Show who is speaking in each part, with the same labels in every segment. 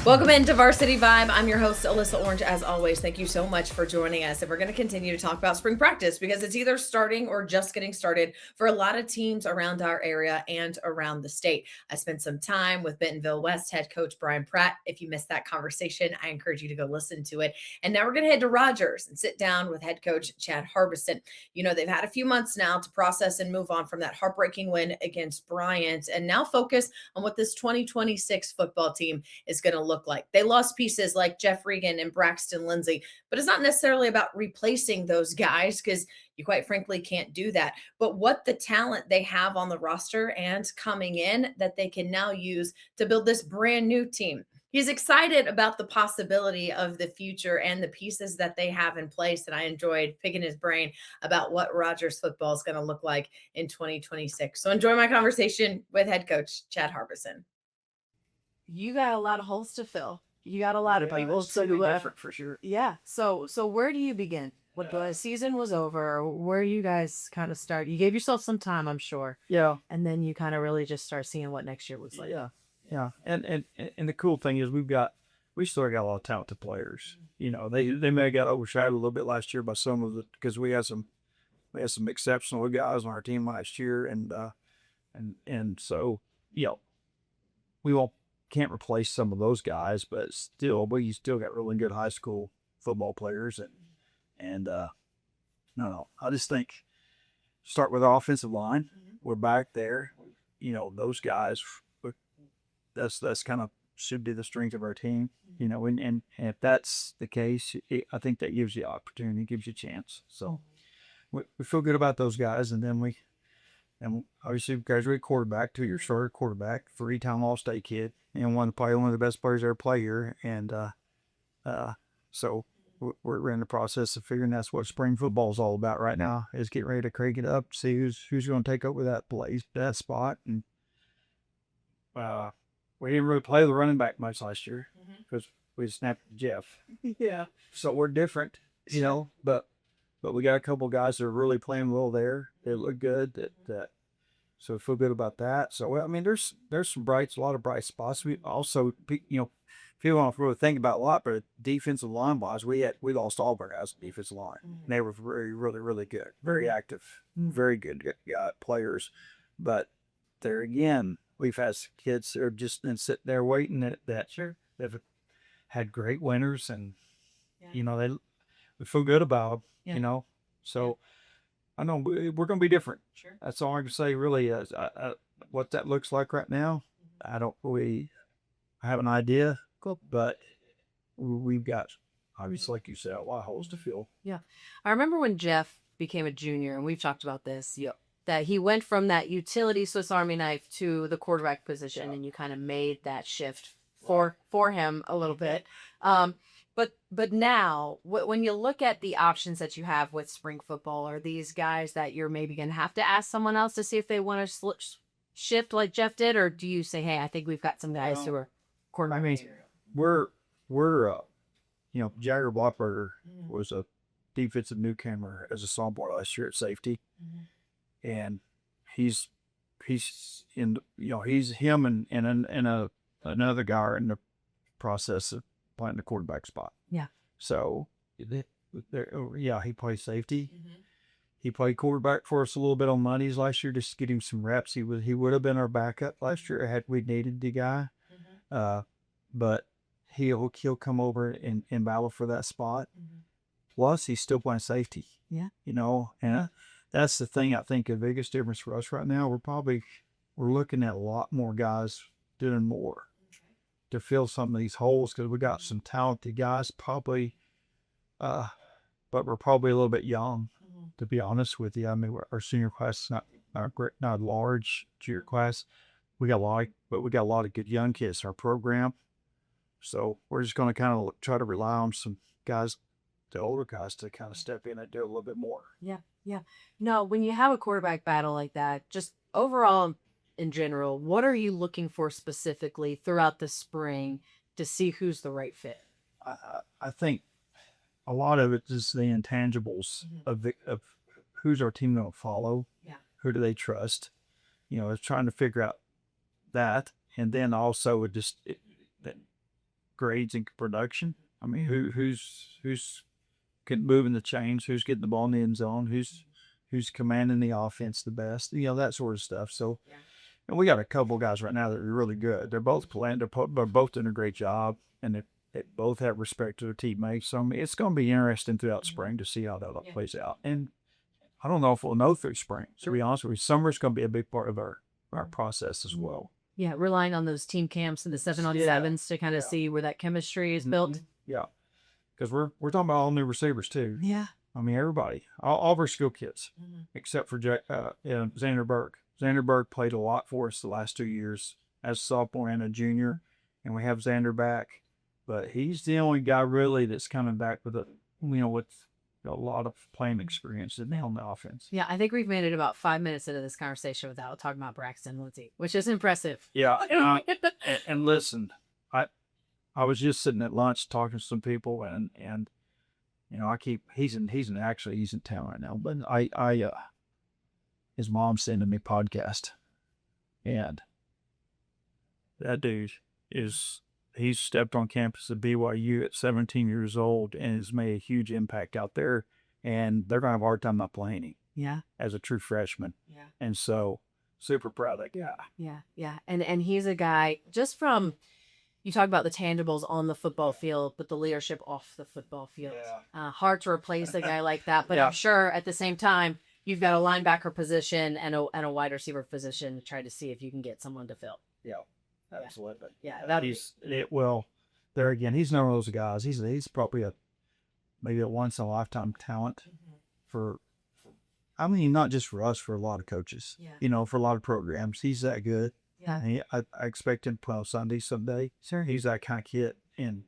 Speaker 1: Welcome into Varsity Vibe. I'm your host, Alyssa Orange. As always, thank you so much for joining us. And we're going to continue to talk about spring practice because it's either starting or just getting started for a lot of teams around our area and around the state. I spent some time with Bentonville West head coach Brian Pratt. If you missed that conversation, I encourage you to go listen to it. And now we're going to head to Rogers and sit down with head coach Chad Harbison. You know, they've had a few months now to process and move on from that heartbreaking win against Bryant and now focus on what this 2026 football team is going to look like. They lost pieces like Jeff Regan and Braxton Lindsay, but it's not necessarily about replacing those guys because you quite frankly can't do that. But what the talent they have on the roster and coming in that they can now use to build this brand new team. He's excited about the possibility of the future and the pieces that they have in place. And I enjoyed picking his brain about what Rogers football is going to look like in 2026. So enjoy my conversation with head coach Chad Harbison.
Speaker 2: You got a lot of holes to fill. You got a lot of people.
Speaker 3: So different for sure.
Speaker 2: Yeah. So where do you begin? When the season was over, where you guys kind of start? You gave yourself some time, I'm sure.
Speaker 3: Yeah.
Speaker 2: And then you kind of really just start seeing what next year was like.
Speaker 3: Yeah. And the cool thing is we still got a lot of talented players. You know, they may have got overshadowed a little bit last year by some of the because we had some exceptional guys on our team last year, and so we can't replace some of those guys, but still we still got really good high school football players, and no, I just think start with our offensive line. We're back there, those guys. That's kind of should be the strength of our team, and if that's the case, I think that gives you opportunity, gives you a chance. So we feel good about those guys, and then and obviously graduate quarterback, 2-year starter quarterback, 3-time All-State kid, and probably one of the best players ever play here. And so we're in the process of figuring that's what spring football is all about right now, is getting ready to crank it up, see who's going to take over that spot. And we didn't really play the running back much last year because we snapped Jeff.
Speaker 2: Yeah.
Speaker 3: So we're different, but we got a couple guys that are really playing well there. They look good. So we feel good about that. So I mean, there's a lot of bright spots. We also, people don't really think about a lot, but defensive line wise, we lost all of our guys on defensive line. And they were really, really, really good, very active, very good players. But there again, we've had kids that are just been sitting there waiting that they've had great winners, and we feel good about them, So I know we're going to be different.
Speaker 1: Sure.
Speaker 3: That's all I can say. Really, is what that looks like right now. I have an idea.
Speaker 2: Cool.
Speaker 3: But we've got, obviously, like you said, a lot of holes to fill.
Speaker 2: Yeah. I remember when Jeff became a junior, and we've talked about this. Yep. That he went from that utility Swiss Army knife to the quarterback position, and you kind of made that shift for him a little bit. But now, when you look at the options that you have with spring football, are these guys that you're maybe going to have to ask someone else to see if they want to shift like Jeff did, or do you say, hey, I think we've got some guys who are quarterback?
Speaker 3: I mean, we're Jagger Blockberger was a defensive newcomer as a sophomore last year at safety. And he's in, he's him and another guy are in the process of playing the quarterback spot.
Speaker 2: Yeah.
Speaker 3: So, he plays safety. He played quarterback for us a little bit on Mondays last year just to get him some reps. He would have been our backup last year had we needed the guy. But he'll come over and battle for that spot. Plus, he's still playing safety.
Speaker 2: Yeah.
Speaker 3: And that's the thing I think the biggest difference for us right now. We're looking at a lot more guys doing more to fill some of these holes because we got some talented guys probably, but we're probably a little bit young, to be honest with you. I mean, our senior class is not a large junior class. We got a lot of good young kids in our program. So we're just going to kind of try to rely on some guys, the older guys, to kind of step in and do a little bit more.
Speaker 2: Yeah. No, when you have a quarterback battle like that, just overall in general, what are you looking for specifically throughout the spring to see who's the right fit?
Speaker 3: I think a lot of it is the intangibles of who's our team going to follow.
Speaker 2: Yeah.
Speaker 3: Who do they trust? It's trying to figure out that, and then also grades in production. I mean, who's moving the chains, who's getting the ball in the end zone, who's commanding the offense the best, that sort of stuff. So, and we got a couple guys right now that are really good. They're both playing. They're both doing a great job, and they both have respect to their teammates. So I mean, it's going to be interesting throughout spring to see how that all plays out. And I don't know if we'll know through spring. To be honest with you, summer's going to be a big part of our process as well.
Speaker 2: Yeah, relying on those team camps and the 7-on-7s to kind of see where that chemistry is built.
Speaker 3: Yeah, because we're talking about all new receivers too.
Speaker 2: Yeah.
Speaker 3: I mean, everybody, all of our skill kids, except for Xander Berg. Xander Berg played a lot for us the last 2 years as a sophomore and a junior, and we have Xander back. But he's the only guy really that's coming back with with a lot of playing experience on the offense.
Speaker 2: Yeah, I think we've made it about 5 minutes into this conversation without talking about Braxton Lindsay, which is impressive.
Speaker 3: Yeah, and listen, I was just sitting at lunch talking to some people, and he's in town right now, but his mom sending me podcast, and that dude he's stepped on campus at BYU at 17 years old and has made a huge impact out there, and they're gonna have a hard time not playing him.
Speaker 2: Yeah,
Speaker 3: as a true freshman.
Speaker 2: Yeah,
Speaker 3: and so super proud of that guy.
Speaker 2: Yeah, and he's a guy just from. You talk about the tangibles on the football field, but the leadership off the football field.
Speaker 3: Yeah.
Speaker 2: Hard to replace a guy like that, but I'm sure at the same time you've got a linebacker position and a wide receiver position to try to see if you can get someone to fill.
Speaker 3: Yeah, absolutely.
Speaker 2: Yeah,
Speaker 3: there again. He's none of those guys. He's probably maybe a once in a lifetime talent for. I mean, not just for us, for a lot of coaches.
Speaker 2: Yeah.
Speaker 3: For a lot of programs, he's that good.
Speaker 2: Yeah.
Speaker 3: I expect him to play on Sunday someday.
Speaker 2: Sure.
Speaker 3: He's that kind of kid, and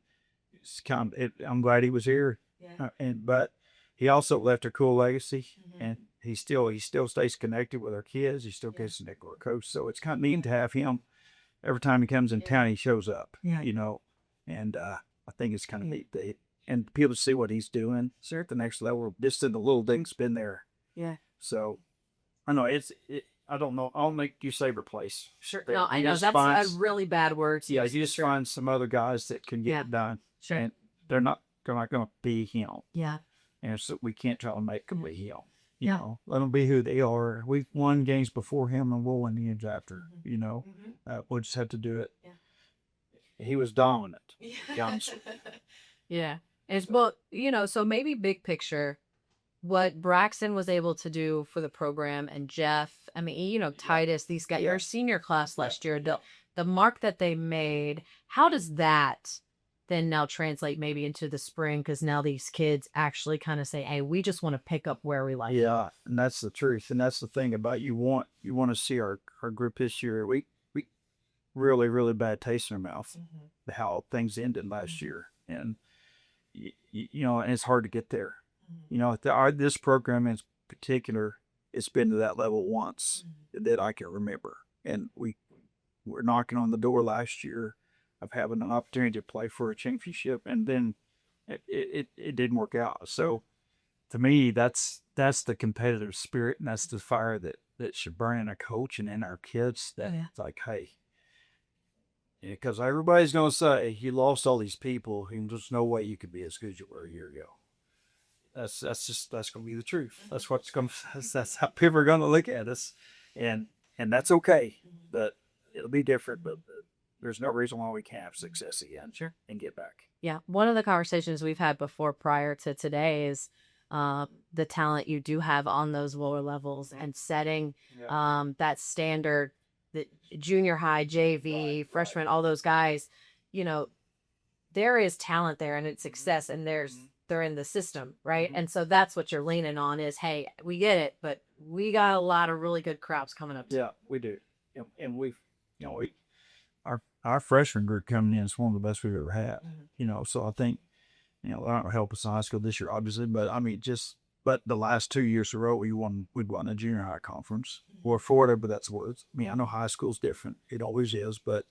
Speaker 3: I'm glad he was here.
Speaker 2: Yeah.
Speaker 3: But he also left a cool legacy, and he still stays connected with our kids. He still gets to connect with our coach. So it's kind of neat to have him. Every time he comes in town, he shows up.
Speaker 2: Yeah.
Speaker 3: And I think it's kind of neat and people see what he's doing. So at the next level, just in the little things been there.
Speaker 2: Yeah.
Speaker 3: So I know I don't know. I'll make you say replace.
Speaker 2: Sure. No, I know that's a really bad word.
Speaker 3: Yeah, you just find some other guys that can get it done.
Speaker 2: Sure.
Speaker 3: And they're not going to be him.
Speaker 2: Yeah.
Speaker 3: And so we can't try to make them be him. Let them be who they are. We've won games before him, and we'll win the games after. We'll just have to do it. Yeah. He was dominant.
Speaker 2: Yeah. So maybe big picture. What Braxton was able to do for the program, and Jeff, I mean, Titus, these guys, your senior class last year, the mark that they made, how does that then now translate maybe into the spring? Because now these kids actually kind of say, hey, we just want to pick up where we like.
Speaker 3: Yeah, and that's the truth. And that's the thing about you want to see our group this year. We really, really bad taste in our mouth, how things ended last year. And, and it's hard to get there. This program in particular, it's been to that level once that I can remember. And we're knocking on the door last year of having an opportunity to play for a championship, and then it didn't work out. So to me, that's the competitive spirit, and that's the fire that should burn in a coach and in our kids. It's like, hey, because everybody's going to say, you lost all these people, and there's no way you could be as good as you were a year ago. That's going to be the truth. That's how people are going to look at us, and that's okay. But it'll be different. But there's no reason why we can't have success again.
Speaker 2: Sure.
Speaker 3: And get back.
Speaker 2: Yeah, one of the conversations we've had before prior to today is the talent you do have on those lower levels and setting that standard. The junior high, JV, freshman, all those guys. There is talent there, and it's success, and they're in the system, right? And so that's what you're leaning on is, hey, we get it, but we got a lot of really good crops coming up too.
Speaker 3: Yeah, we do. And our freshman group coming in is one of the best we've ever had. So I think, that'll help us in high school this year, obviously, but I mean, but the last 2 years in a row, we'd won a junior high conference or for whatever that's worth. I mean, I know high school's different. It always is, but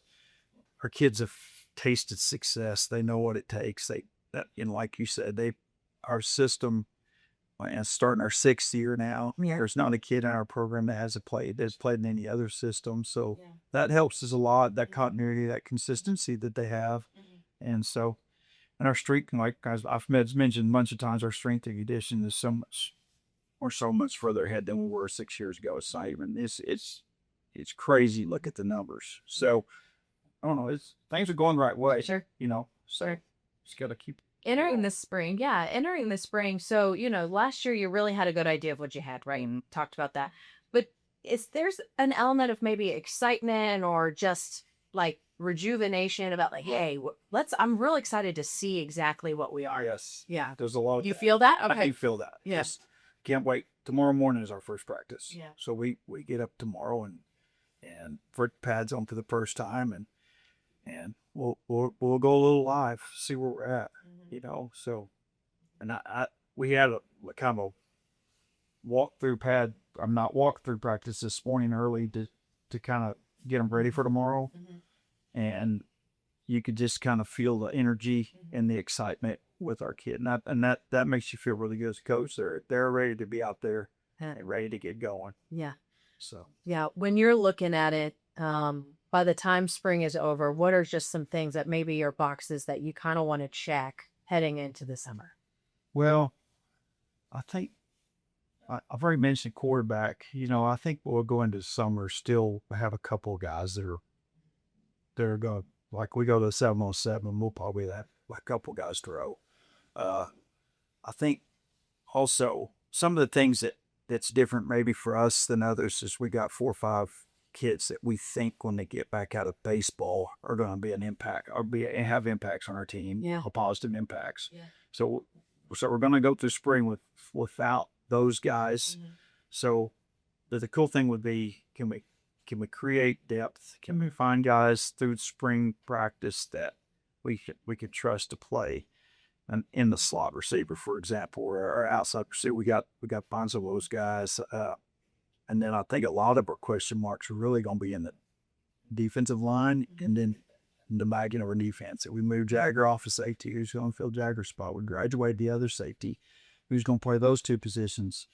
Speaker 3: our kids have tasted success. They know what it takes. And like you said, our system, and starting our 6th year now. Yeah. There's not a kid in our program that's played in any other system. So that helps us a lot, that continuity, that consistency that they have. And so, and our strength, like guys, I've mentioned a bunch of times, our strength and condition is so much, we're so much further ahead than we were 6 years ago. It's not even, it's crazy. Look at the numbers. So I don't know. Things are going the right way.
Speaker 2: Sure.
Speaker 3: So
Speaker 2: Sure.
Speaker 3: just got to keep
Speaker 2: Entering the spring. Yeah. Entering the spring. So, last year you really had a good idea of what you had, right? And talked about that. But there's an element of maybe excitement or just like rejuvenation about like, hey, I'm real excited to see exactly what we are.
Speaker 3: Yes.
Speaker 2: Yeah.
Speaker 3: There's a lot of
Speaker 2: You
Speaker 3: that.
Speaker 2: feel that?
Speaker 3: I
Speaker 2: Okay.
Speaker 3: do feel that.
Speaker 2: Yeah.
Speaker 3: Just can't wait. Tomorrow morning is our first practice.
Speaker 2: Yeah.
Speaker 3: So we get up tomorrow and put pads on for the first time and we'll go a little live, see where we're at, So, and we had a kind of walk through practice this morning early to kind of get them ready for tomorrow, and you could just kind of feel the energy and the excitement with our kid, and that makes you feel really good as a coach. They're ready to be out there and ready to get going.
Speaker 2: Yeah.
Speaker 3: So
Speaker 2: yeah, when you're looking at it, by the time spring is over, what are just some things that maybe are boxes that you kind of want to check heading into the summer?
Speaker 3: Well, I think I've already mentioned quarterback. I think we'll go into summer still have a couple of guys that are going, like we go to 7-on-7, we'll probably have a couple of guys throw. I think also some of the things that's different maybe for us than others is we got 4 or 5 kids that we think when they get back out of baseball are going to be an impact or have impacts on our team, positive impacts.
Speaker 2: Yeah.
Speaker 3: So we're going to go through spring without those guys. So the cool thing would be, can we create depth? Can we find guys through spring practice that we could trust to play? And in the slot receiver, for example, or our outside receiver, we got to find some of those guys. And then I think a lot of our question marks are really going to be in the defensive line and then the back end of our defense. We moved Jagger off of safety. Who's going to fill Jagger's spot? We graduated the other safety. Who's going to play those two positions?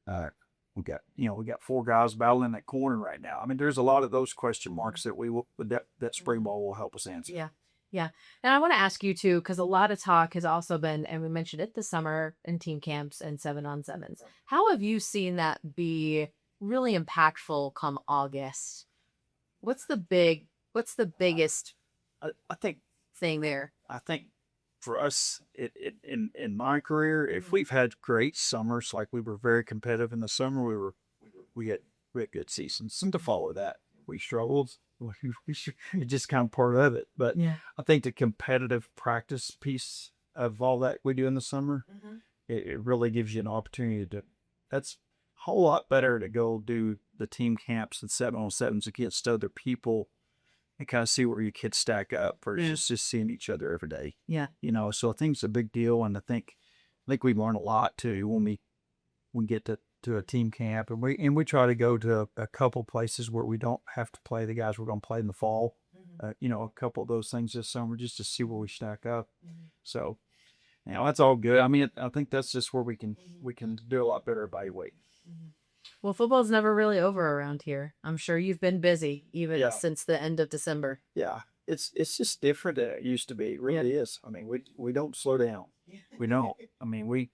Speaker 3: We got 4 guys battling that corner right now. I mean, there's a lot of those question marks that spring ball will help us answer.
Speaker 2: Yeah. Yeah. And I want to ask you too, because a lot of talk has also been, and we mentioned it this summer in team camps and 7-on-7s. How have you seen that be really impactful come August? What's the biggest
Speaker 3: I think
Speaker 2: thing there?
Speaker 3: I think for us in my career, if we've had great summers, like we were very competitive in the summer, we had good seasons. And to follow that, we struggled. It's just kind of part of it. But I think the competitive practice piece of all that we do in the summer, it really gives you an opportunity that's a whole lot better to go do the team camps and 7-on-7s against other people and kind of see where your kids stack up versus just seeing each other every day.
Speaker 2: Yeah.
Speaker 3: So I think it's a big deal. And I think we learn a lot too when we get to a team camp, and we try to go to a couple places where we don't have to play the guys we're going to play in the fall. A couple of those things this summer just to see where we stack up. So, that's all good. I mean, I think that's just where we can do a lot better evaluate.
Speaker 2: Well, football's never really over around here. I'm sure you've been busy even since the end of December.
Speaker 3: Yeah, it's just different than it used to be. It really is. I mean, we don't slow down. We don't. I mean, we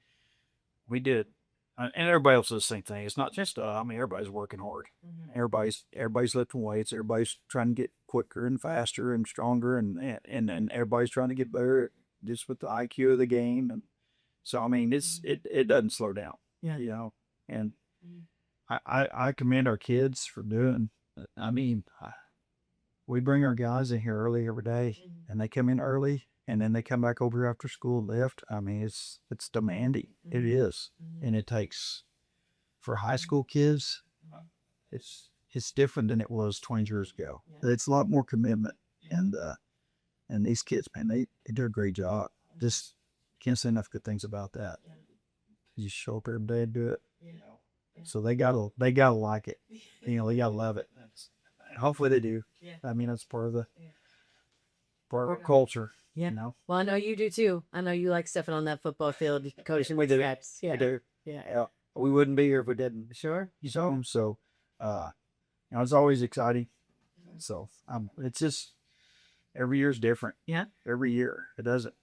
Speaker 3: did. And everybody else does the same thing. It's not just everybody's working hard. Everybody's lifting weights. Everybody's trying to get quicker and faster and stronger, and everybody's trying to get better just with the IQ of the game. And so I mean, it doesn't slow down.
Speaker 2: Yeah.
Speaker 3: And I commend our kids for doing. I mean, we bring our guys in here early every day, and they come in early. And then they come back over here after school lift. I mean, it's demanding. It is. And it takes, for high school kids, it's different than it was 20 years ago. It's a lot more commitment. And these kids, man, they do a great job. Just can't say enough good things about that. You show up every day and do it. So they gotta like it. They gotta love it. Hopefully they do. I mean, that's part of our culture.
Speaker 2: Yeah. Well, I know you do too. I know you like stepping on that football field, coaching with the reps. Yeah.
Speaker 3: I do.
Speaker 2: Yeah.
Speaker 3: We wouldn't be here if we didn't.
Speaker 2: Sure.
Speaker 3: So, it's always exciting. So, it's just, Every year is different.
Speaker 2: Yeah.
Speaker 3: Every year it doesn't.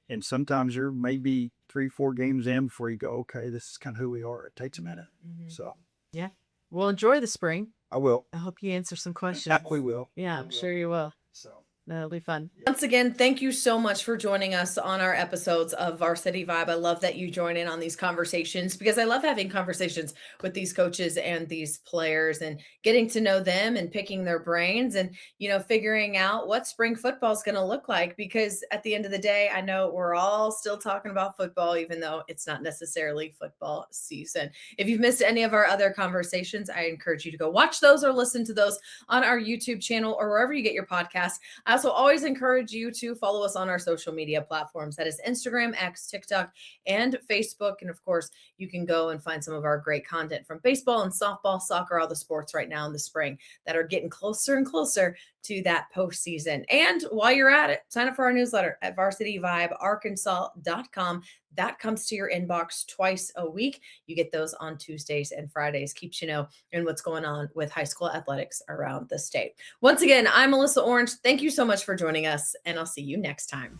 Speaker 3: And sometimes you're maybe 3-4 games in before you go, okay, this is kind of who we are. It takes a minute. So
Speaker 2: Yeah. Well, enjoy the spring.
Speaker 3: I will.
Speaker 2: I hope you answer some questions.
Speaker 3: We will.
Speaker 2: Yeah, I'm sure you will.
Speaker 3: So
Speaker 2: That'll be fun.
Speaker 1: Once again, thank you so much for joining us on our episodes of Varsity Vibe. I love that you join in on these conversations because I love having conversations with these coaches and these players and getting to know them and picking their brains and, figuring out what spring football is going to look like. Because at the end of the day, I know we're all still talking about football, even though it's not necessarily football season. If you've missed any of our other conversations, I encourage you to go watch those or listen to those on our YouTube channel or wherever you get your podcasts. I also always encourage you to follow us on our social media platforms. That is Instagram, X, TikTok, and Facebook. And of course, you can go and find some of our great content from baseball and softball, soccer, all the sports right now in the spring that are getting closer and closer to that postseason. And while you're at it, sign up for our newsletter at varsityvibearkansas.com. That comes to your inbox twice a week. You get those on Tuesdays and Fridays. Keeps you know in what's going on with high school athletics around the state. Once again, I'm Alyssa Orange. Thank you so much for joining us, and I'll see you next time.